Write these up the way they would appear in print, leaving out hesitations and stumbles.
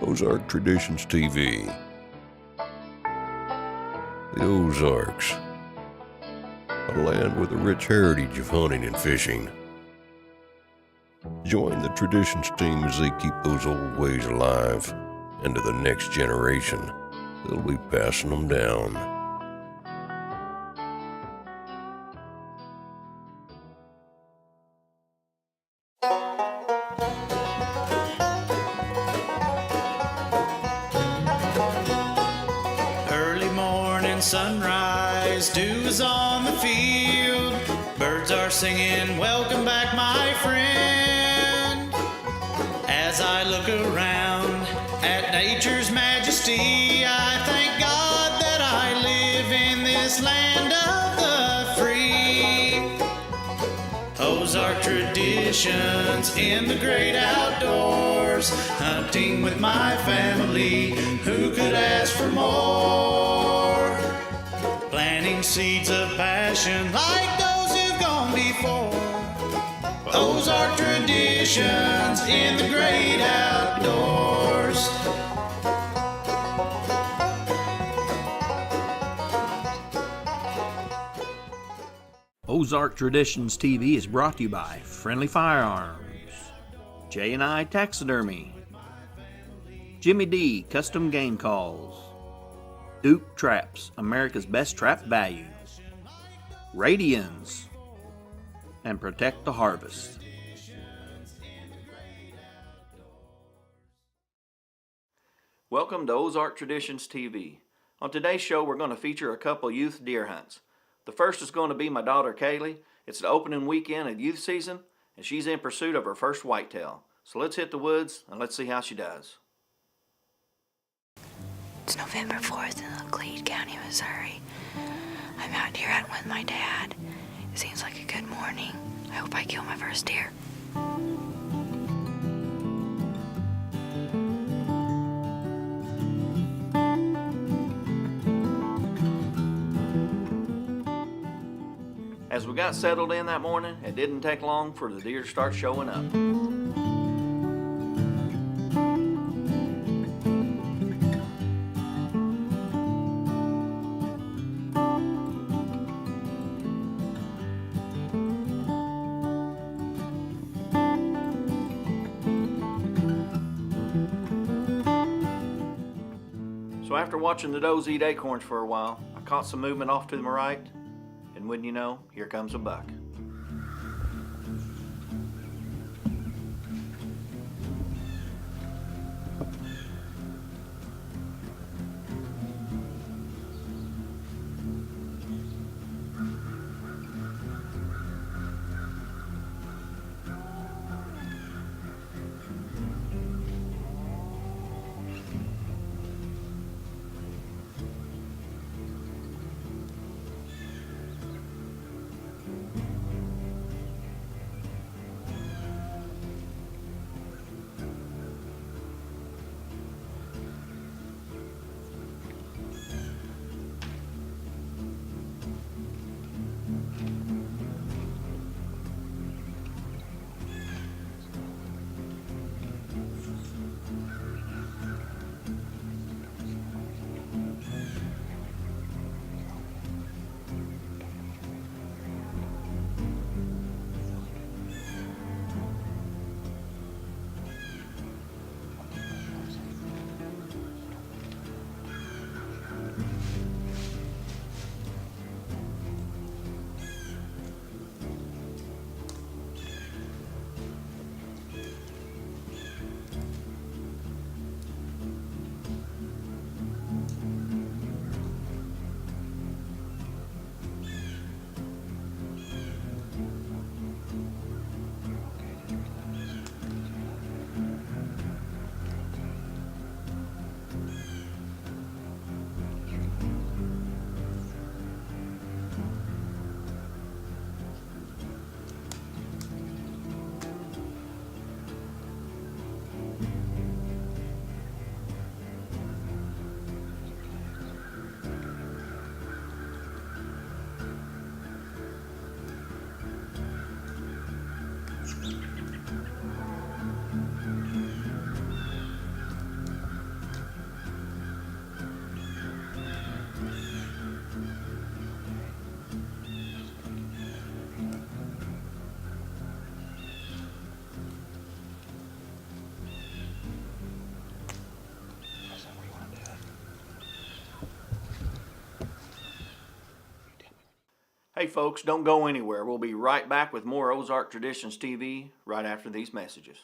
Ozark Traditions TV. The Ozarks, a land with a rich heritage of hunting and fishing. Join the Traditions team as they keep those old ways alive, and to the next generation, they'll be passing them down. Sunrise, dew is on the field, birds are singing, welcome back my friend. As I look around at nature's majesty, I thank God that I live in this land of the free. Ozark traditions in the great outdoors, hunting with my family, who could ask for more? Planting seeds of passion like those who've gone before. Ozark traditions in the great outdoors. Ozark Traditions TV is brought to you by Friendly Firearms, J&I Taxidermy, Jimmy D Custom Game Calls, Duke Traps, America's best trap value, Radians, and Protect the Harvest. Welcome to Ozark Traditions TV. On today's show, we're going to feature a couple youth deer hunts. The first is going to be my daughter Kaylee. It's the opening weekend of youth season, and she's in pursuit of her first whitetail. So let's hit the woods and let's see how she does. It's November 4th in Glade County, Missouri. I'm out deer hunting with my dad. It seems like a good morning. I hope I kill my first deer. As we got settled in that morning, it didn't take long for the deer to start showing up. So after watching the does eat acorns for a while, I caught some movement off to my right, and wouldn't you know, here comes a buck. Hey folks, don't go anywhere. We'll be right back with more Ozark Traditions TV right after these messages.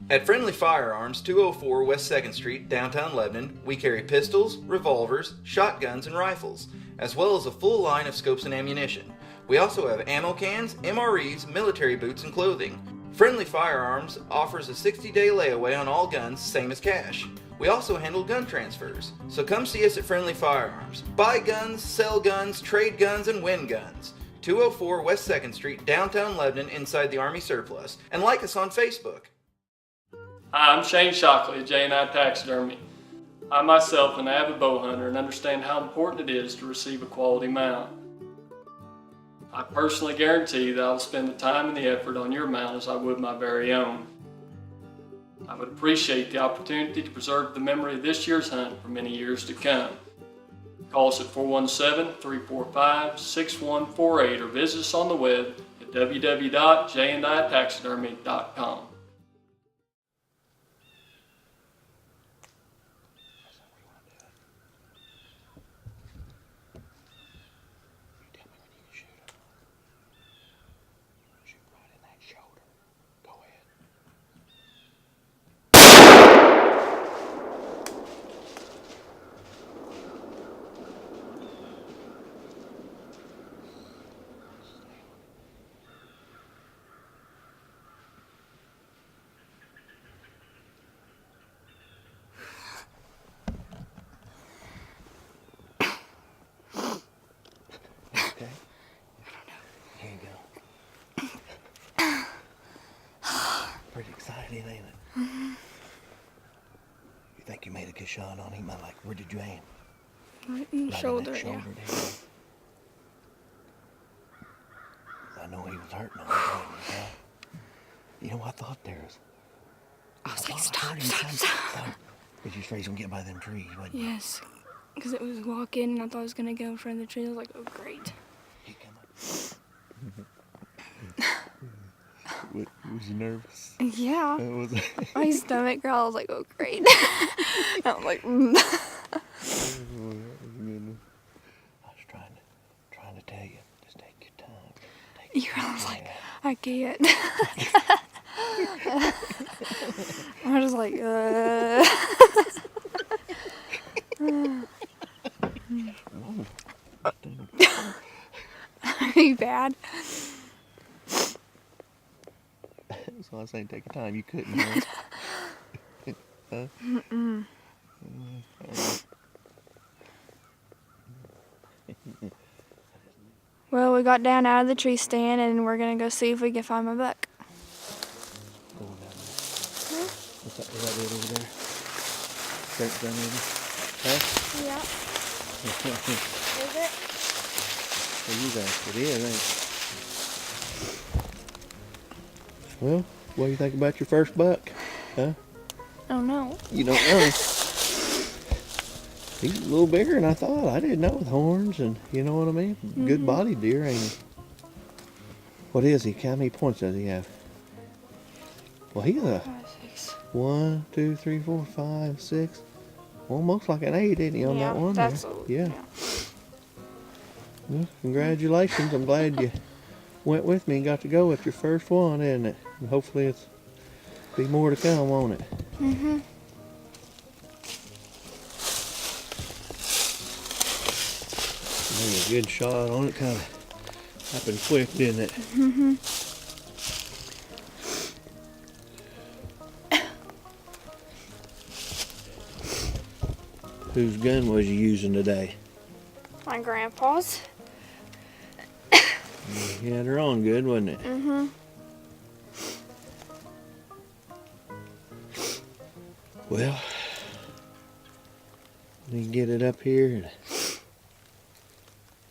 At Friendly Firearms, 204 West 2nd Street, downtown Lebanon, we carry pistols, revolvers, shotguns, and rifles, as well as a full line of scopes and ammunition. We also have ammo cans, MREs, military boots, and clothing. Friendly Firearms offers a 60-day layaway on all guns, same as cash. We also handle gun transfers, so come see us at Friendly Firearms. Buy guns, sell guns, trade guns, and win guns. 204 West 2nd Street, downtown Lebanon, inside the Army Surplus. And like us on Facebook. Hi, I'm Shane Shockley at J&I Taxidermy. I myself am an avid bow hunter and understand how important it is to receive a quality mount. I personally guarantee that I will spend the time and the effort on your mount as I would my very own. I would appreciate the opportunity to preserve the memory of this year's hunt for many years to come. Call us at 417-345-6148 or visit us on the web at www.jnditaxidermy.com. Pretty excited, ain't it? Mm-hmm. You think you made a good shot on him? Like, where did you aim? Right in the shoulder, yeah. yeah. I know he was hurting on him. You know, I thought there was... I was like, stop. But you afraid he's gonna get by them trees, wasn't you? Yes, because it was walking and I thought I was gonna go in front of the tree. I was like, oh, great. He come up. Was you nervous? Yeah. Was My stomach growled. I was like, oh, great. I'm like, I was trying to tell you, just take your time. I was like, I can't. I was like, Are you bad? So I was saying, take your time. You couldn't, huh? Huh? Mm-mm. Well, we got down out of the tree stand and we're gonna go see if we can find my buck. Go on down there. Is that it over there? Straight down over? Huh? Yeah. Is it? Well, you guys, it is, ain't it? Well, what do you think about your first buck? Huh? I don't know. You don't know? He's a little bigger than I thought. I didn't know with horns and, you know what I mean? Mm-hmm. Good body deer, ain't he? What is he? How many points does he have? Well, he's a 1, 2, 3, 4, 5, 6. Almost like an 8, isn't he, on that one? That's yeah. Well, congratulations. I'm glad you went with me and got to go with your first one, isn't it? And hopefully it's be more to come, won't it? Mm-hmm. A good shot on it. Kind of happened quick, didn't it? Mm-hmm. Whose gun was you using today? My grandpa's. Yeah, they're on good, wasn't it? Mm-hmm. Well, let me get it up here. And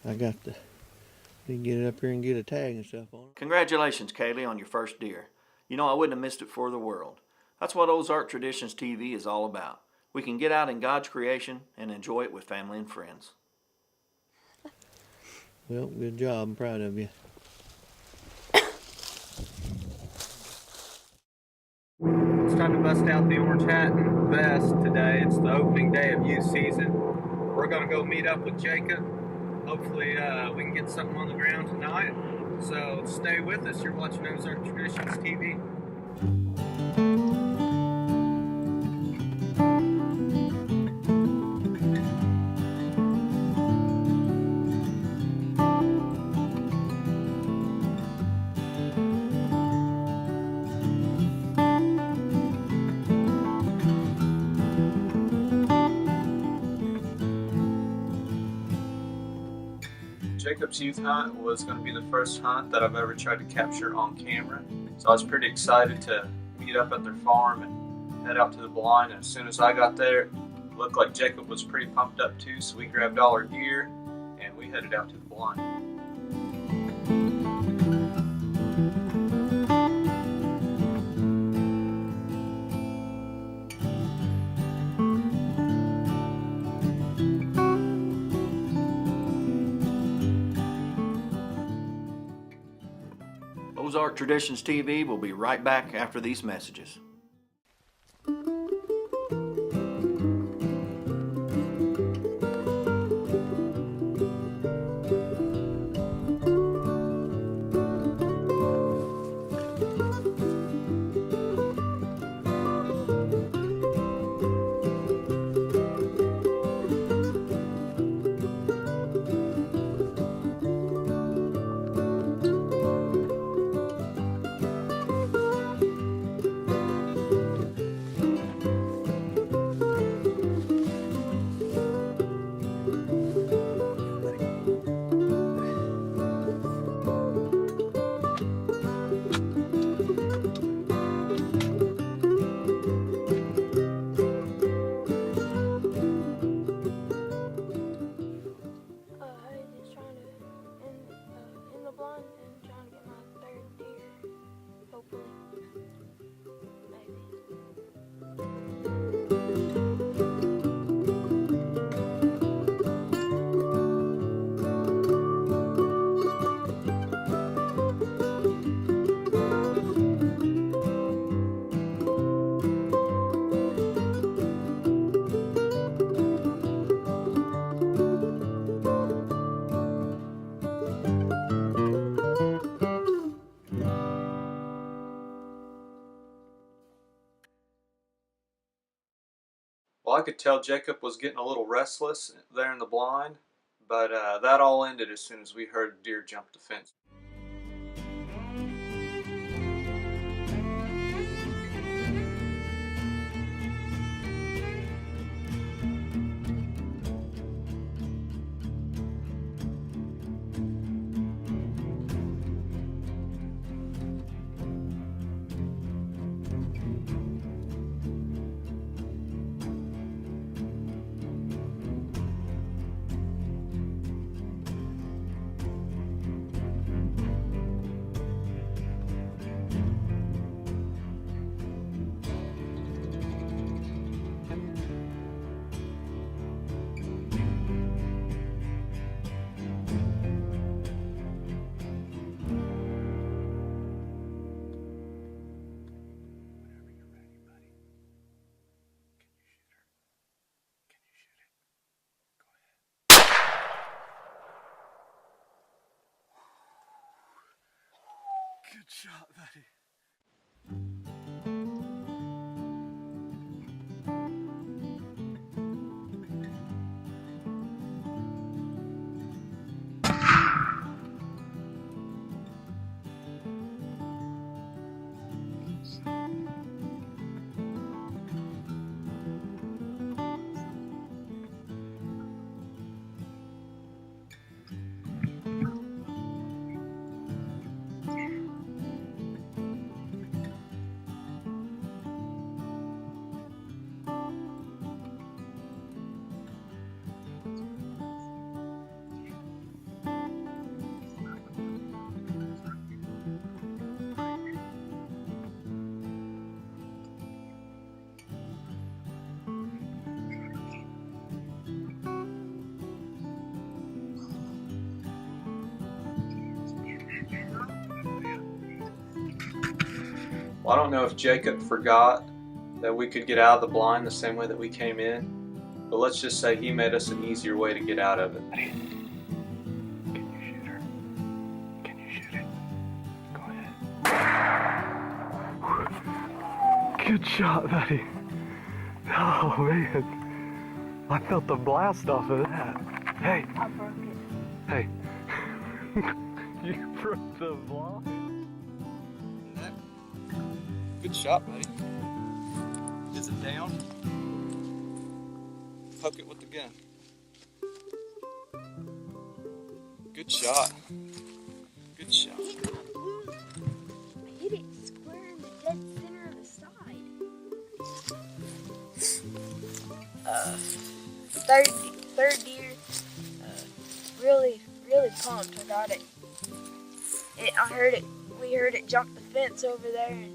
I got to get it up here and get a tag and stuff on it. Congratulations, Kaylee, on your first deer. You know, I wouldn't have missed it for the world. That's what Ozark Traditions TV is all about. We can get out in God's creation and enjoy it with family and friends. Well, good job. I'm proud of you. It's time to bust out the orange hat and vest today. It's the opening day of youth season. We're going to go meet up with Jacob. hopefully we can get something on the ground tonight. So stay with us. You're watching Ozark Traditions TV. Jacob's youth hunt was going to be the first hunt that I've ever tried to capture on camera. So I was pretty excited to meet up at their farm and head out to the blind. And as soon as I got there, it looked like Jacob was pretty pumped up too. So we grabbed all our gear and we headed out to the blind. Ozark Traditions TV will be right back after these messages. Just trying to in the blind and trying to get my third deer, hopefully, maybe. Well, I could tell Jacob was getting a little restless there in the blind, but that all ended as soon as we heard deer jump the fence. Good shot, buddy. Well, I don't know if Jacob forgot that we could get out of the blind the same way that we came in, but let's just say he made us an easier way to get out of it. Good shot, buddy. Oh, man. I felt the blast off of that. Hey. I broke it. Hey. You broke the blind. Good shot, buddy. Is it down? Hook it with the gun. Good shot. Good shot. I hit it square in the dead center of the side. Third deer. Really pumped. I got it. I heard it. We heard it jump the fence over there, and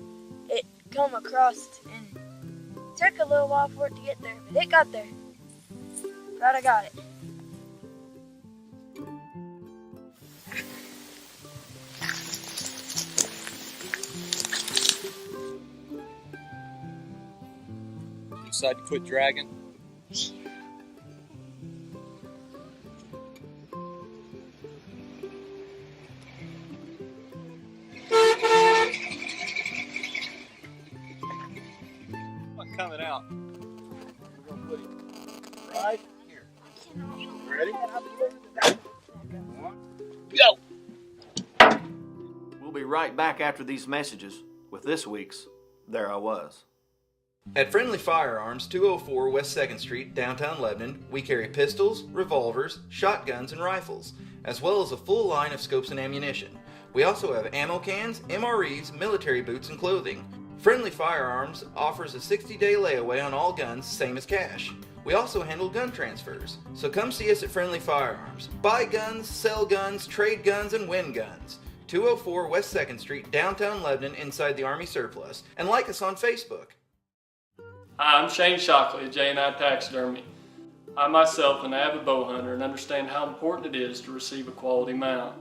it come across, and it took a little while for it to get there, but it got there. Glad I got it. You decide to quit dragging? Coming out. We're gonna put it right here. Ready? Go! We'll be right back after these messages with this week's There I Was. At Friendly Firearms, 204 West 2nd Street, downtown Lebanon, we carry pistols, revolvers, shotguns, and rifles, as well as a full line of scopes and ammunition. We also have ammo cans, MREs, military boots, and clothing. Friendly Firearms offers a 60-day layaway on all guns, same as cash. We also handle gun transfers, so come see us at Friendly Firearms. Buy guns, sell guns, trade guns, and win guns. 204 West 2nd Street, downtown Lebanon, inside the Army Surplus. And like us on Facebook. Hi, I'm Shane Shockley of J&I Taxidermy. I myself am an avid bow hunter and understand how important it is to receive a quality mount.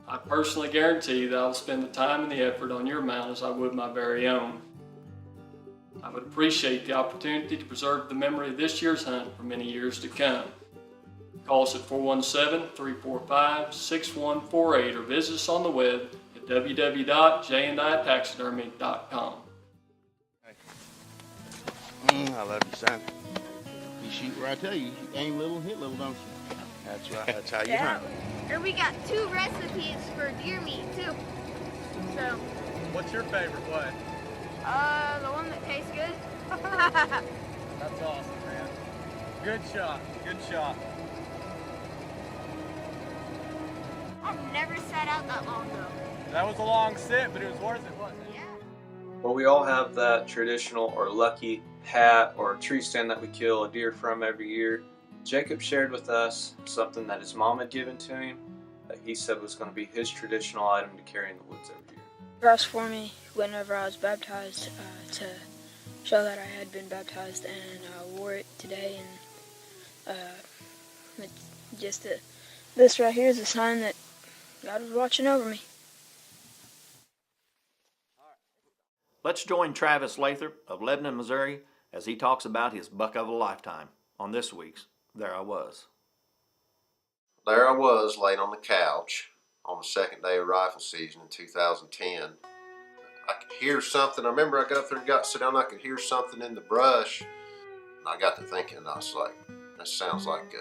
I personally guarantee that I will spend the time and the effort on your mount as I would my very own. I would appreciate the opportunity to preserve the memory of this year's hunt for many years to come. Call us at 417-345-6148 or visit us on the web at www.janditaxidermy.com. I love you, son. You shoot where I tell you. You aim little and hit little, don't you? That's right. That's how you hunt. And we got 2 recipes for deer meat too. So, What's your favorite way? the one that tastes good. That's awesome, man. Good shot. Good shot. I've never sat out that long though. That was a long sit, but it was worth it, wasn't it? Yeah. Well, we all have that traditional or lucky hat or tree stand that we kill a deer from every year. Jacob shared with us something that his mom had given to him that he said was going to be his traditional item to carry in the woods every year. Cross for me whenever I was baptized to show that I had been baptized, and I wore it today, and it's just this right here is a sign that God was watching over me. Let's join Travis Lathrop of Lebanon, Missouri, as he talks about his buck of a lifetime on this week's There I Was. There I was, laid on the couch on the second day of rifle season in 2010. I could hear something. I remember I got up there and got sit down. I could hear something in the brush, and I got to thinking. I was like, "That sounds like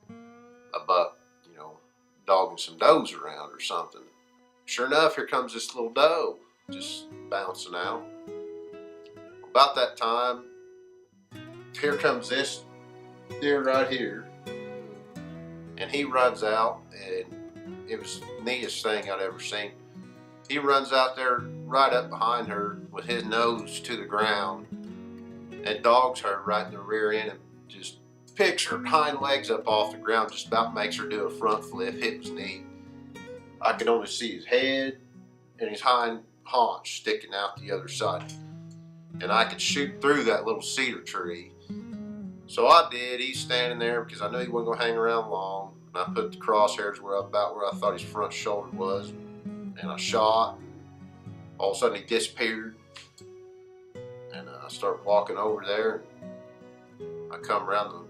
a buck, dogging some does around or something." Sure enough, here comes this little doe just bouncing out. About that time, here comes this deer right here, and he runs out, and it was the neatest thing I'd ever seen. He runs out there right up behind her with his nose to the ground and dogs her right in the rear end and just picks her hind legs up off the ground, just about makes her do a front flip. It was neat. I could only see his head and his hind haunch sticking out the other side, and I could shoot through that little cedar tree. So I did. He's standing there because I knew he wasn't going to hang around long. And I put the crosshairs about where I thought his front shoulder was, and I shot. All of a sudden he disappeared, and I started walking over there. I come around the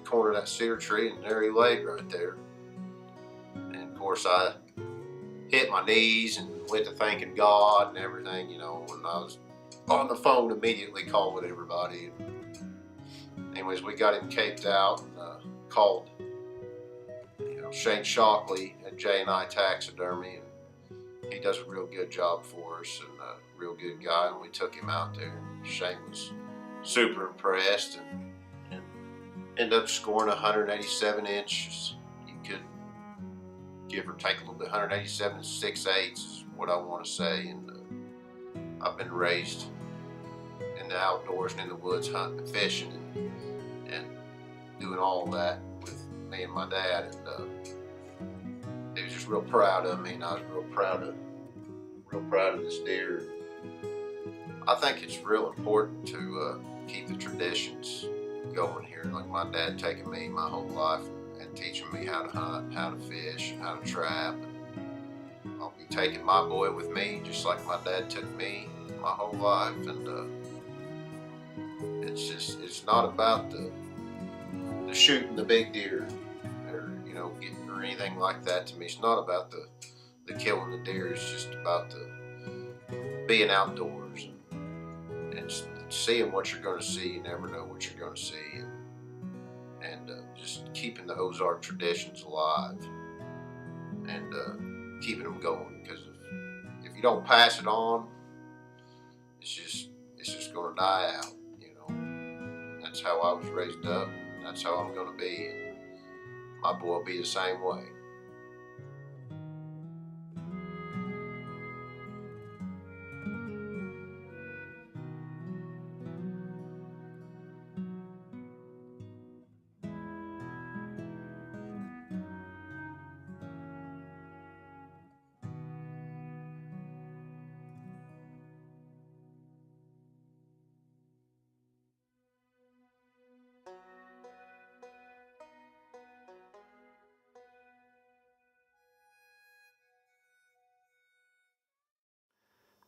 corner of that cedar tree, and there he laid right there. And of course I hit my knees and went to thanking God and everything, and I was on the phone immediately calling everybody. Anyways, we got him caped out and called Shane Shockley at J&I Taxidermy, and he does a real good job for us and a real good guy, and we took him out there. Shane was super impressed and ended up scoring 187 inches. You could give or take a little bit, 187 6/8 is what I want to say. And I've been raised in the outdoors and in the woods, hunting and fishing and doing all that with me and my dad. And he was just real proud of me, and I was real proud of this deer. I think it's real important to keep the traditions going here. Like my dad taking me my whole life and teaching me how to hunt, how to fish, and how to trap. And I'll be taking my boy with me, just like my dad took me my whole life. And it's not about the shooting the big deer or getting or anything like that. To me, it's not about the killing the deer. It's just about the being outdoors and seeing what you're going to see. You never know what you're going to see, and just keeping the Ozark traditions alive and keeping them going. Because if you don't pass it on, it's just going to die out. That's how I was raised up. And that's how I'm going to be. And my boy will be the same way.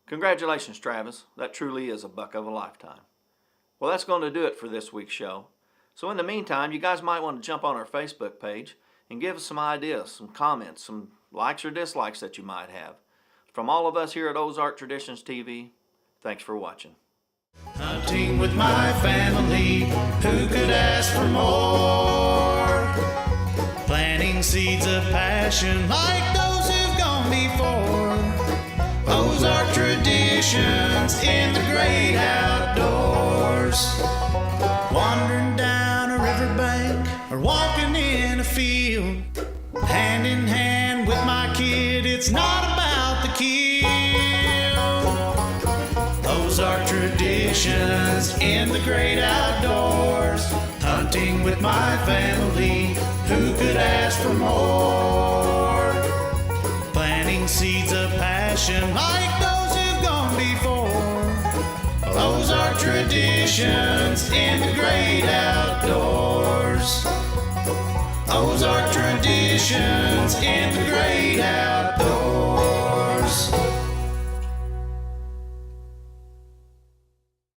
Congratulations, Travis. That truly is a buck of a lifetime. Well, that's going to do it for this week's show. So in the meantime, you guys might want to jump on our Facebook page and give us some ideas, some comments, some likes or dislikes that you might have. From all of us here at Ozark Traditions TV, thanks for watching. Hunting with my family, who could ask for more? Planting seeds of passion like those who've gone before. Ozark traditions in the great outdoors. Wandering down a riverbank or walking in a field, hand in hand with my kid, it's not about the kill. Ozark traditions in the great outdoors. Hunting with my family, who could ask for more? Planting seeds of passion like those who've gone before. Ozark traditions in the great outdoors. Ozark traditions in the great outdoors.